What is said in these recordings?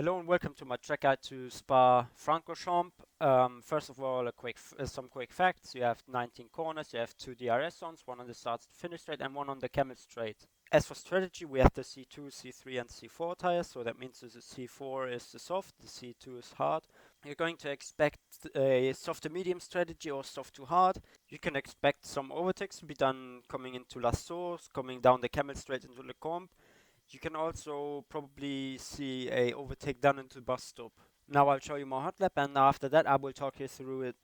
Hello and welcome to my track guide to Spa-Francorchamps. First of all, some quick facts. You have 19 corners, you have 2 DRS zones, one on the start to finish straight and one on the camel straight. As for strategy, we have the C2, C3 and C4 tires, so that means the C4 is the soft, the C2 is hard. You're going to expect a soft to medium strategy or soft to hard. You can expect some overtakes to be done coming into La Source, coming down the camel straight into Le Combe. You can also probably see a overtake done into bus stop. Now I'll show you more hot lap, and after that I will talk you through it.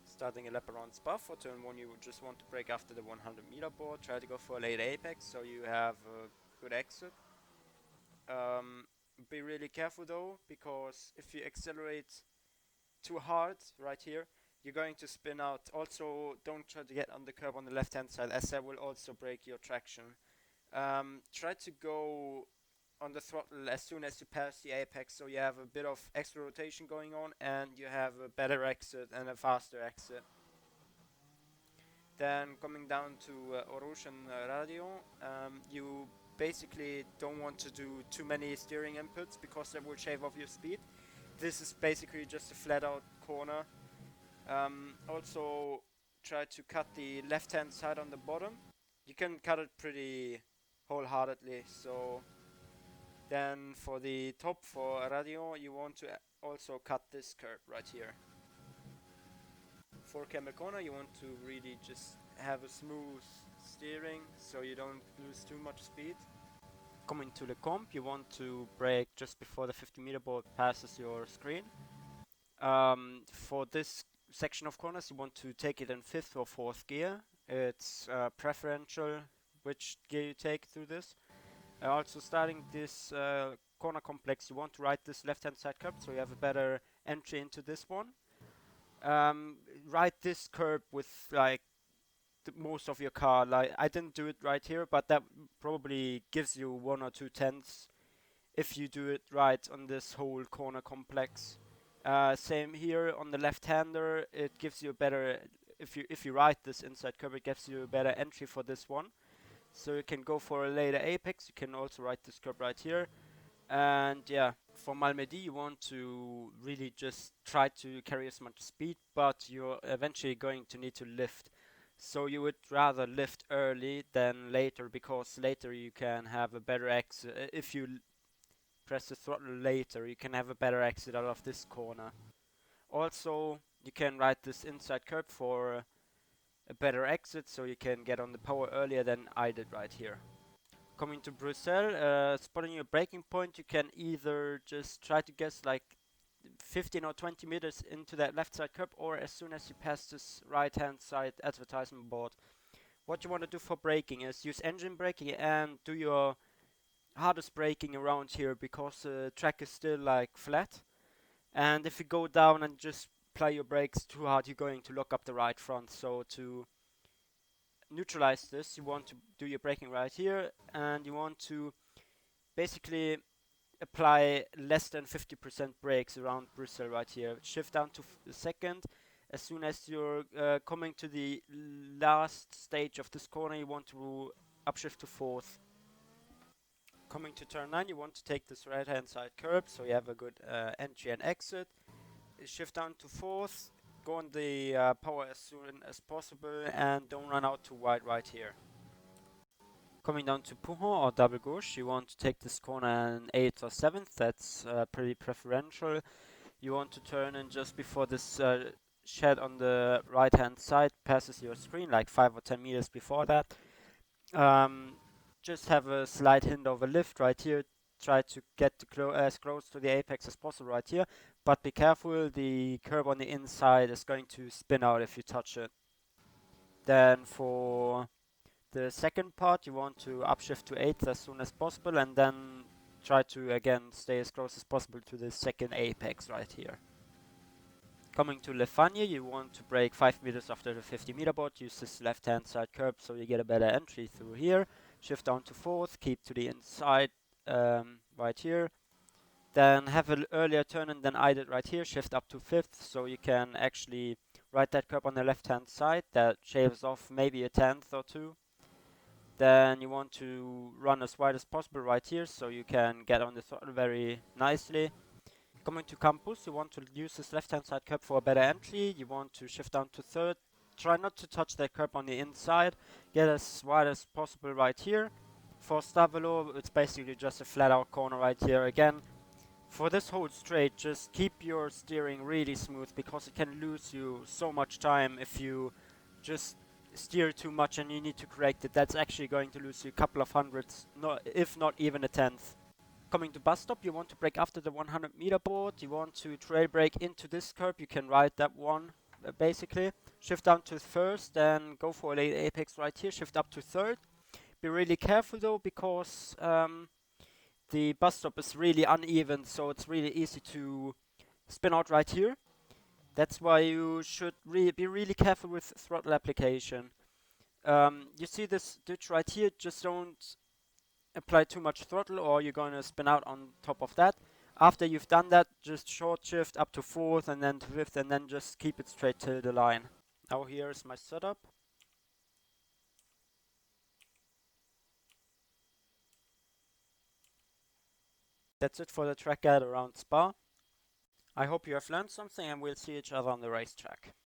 Starting a lap around Spa for turn 1, you just want to brake after the 100-meter board. Try to go for a late apex so you have a good exit. Be really careful though, because if you accelerate too hard right here, you're going to spin out. Also, don't try to get on the curb on the left hand side, as that will also break your traction. Try to go on the throttle as soon as you pass the apex, so you have a bit of extra rotation going on and you have a better exit and a faster exit. Then coming down to Orange and Radio, you basically don't want to do too many steering inputs because that will shave off your speed. This is basically just a flat out corner. Also try to cut the left hand side on the bottom. You can cut it pretty wholeheartedly, so then for the top for Radio, you want to also cut this curb right here. For Camel Corner, you want to really just have a smooth steering so you don't lose too much speed. Coming to the comp, you want to brake just before the 50-meter board passes your screen. For this section of corners, you want to take it in 5th or 4th gear. It's preferential which gear you take through this. Also starting this corner complex, you want to ride this left hand side curb so you have a better entry into this one. Ride this curb with like most of your car. Like, I didn't do it right here, but that probably gives you 1 or 2 tenths if you do it right on this whole corner complex. Same here on the left hander, it gives you a better, if you ride this inside curb, it gives you a better entry for this one. So you can go for a later apex, you can also ride this curb right here. And yeah, for Malmedy you want to really just try to carry as much speed, but you're eventually going to need to lift. So you would rather lift early than later, because later you can have a better exit. If you press the throttle later, you can have a better exit out of this corner. Also, you can ride this inside curb for a better exit, so you can get on the power earlier than I did right here. Coming to Bruxelles, spotting your braking point, you can either just try to guess like 15 or 20 meters into that left side curb, or as soon as you pass this right hand side advertisement board. What you want to do for braking is use engine braking and do your hardest braking around here because the track is still like flat. And if you go down and just apply your brakes too hard, you're going to lock up the right front. So to neutralize this, you want to do your braking right here, and you want to basically apply less than 50% brakes around Bristol right here. Shift down to second. As soon as you're coming to the last stage of this corner, you want to upshift to fourth. Coming to turn 9, you want to take this right hand side curb, so you have a good entry and exit. Shift down to fourth, go on the power as soon as possible, and don't run out too wide right here. Coming down to Pouhon or double gauche, you want to take this corner in 8th or 7th, that's pretty preferential. You want to turn in just before this shed on the right hand side passes your screen, like 5 or 10 meters before that. Just have a slight hint of a lift right here. Try to get as close to the apex as possible right here, but be careful, the curb on the inside is going to spin out if you touch it. Then for the second part, you want to upshift to 8th as soon as possible, and then try to again stay as close as possible to the second apex right here. Coming to Le Fagnes, you want to brake 5 meters after the 50 meter board, use this left hand side curb so you get a better entry through here. Shift down to 4th, keep to the inside right here. Then have an earlier turn and then I did right here, shift up to 5th so you can actually ride that curb on the left hand side. That shaves off maybe a 10th or 2. Then you want to run as wide as possible right here so you can get on the throttle very nicely. Coming to Campus, you want to use this left hand side curb for a better entry. You want to shift down to 3rd. Try not to touch that curb on the inside. Get as wide as possible right here. For Stavelo, it's basically just a flat out corner right here again. For this whole straight, just keep your steering really smooth because it can lose you so much time if you just steer too much and you need to correct it. That's actually going to lose you a couple of hundreds, if not even a 10th. Coming to bus stop, you want to brake after the 100 meter board. You want to trail brake into this curb. You can ride that one basically. Shift down to 1st, then go for a late apex right here. Shift up to 3rd. Be really careful though because the bus stop is really uneven, so it's really easy to spin out right here. That's why you should be really careful with throttle application. You see this ditch right here, just don't apply too much throttle or you're going to spin out on top of that. After you've done that, just short shift up to 4th and then to 5th and then just keep it straight till the line. Now here's my setup. That's it for the track guide around Spa. I hope you have learned something and we'll see each other on the racetrack.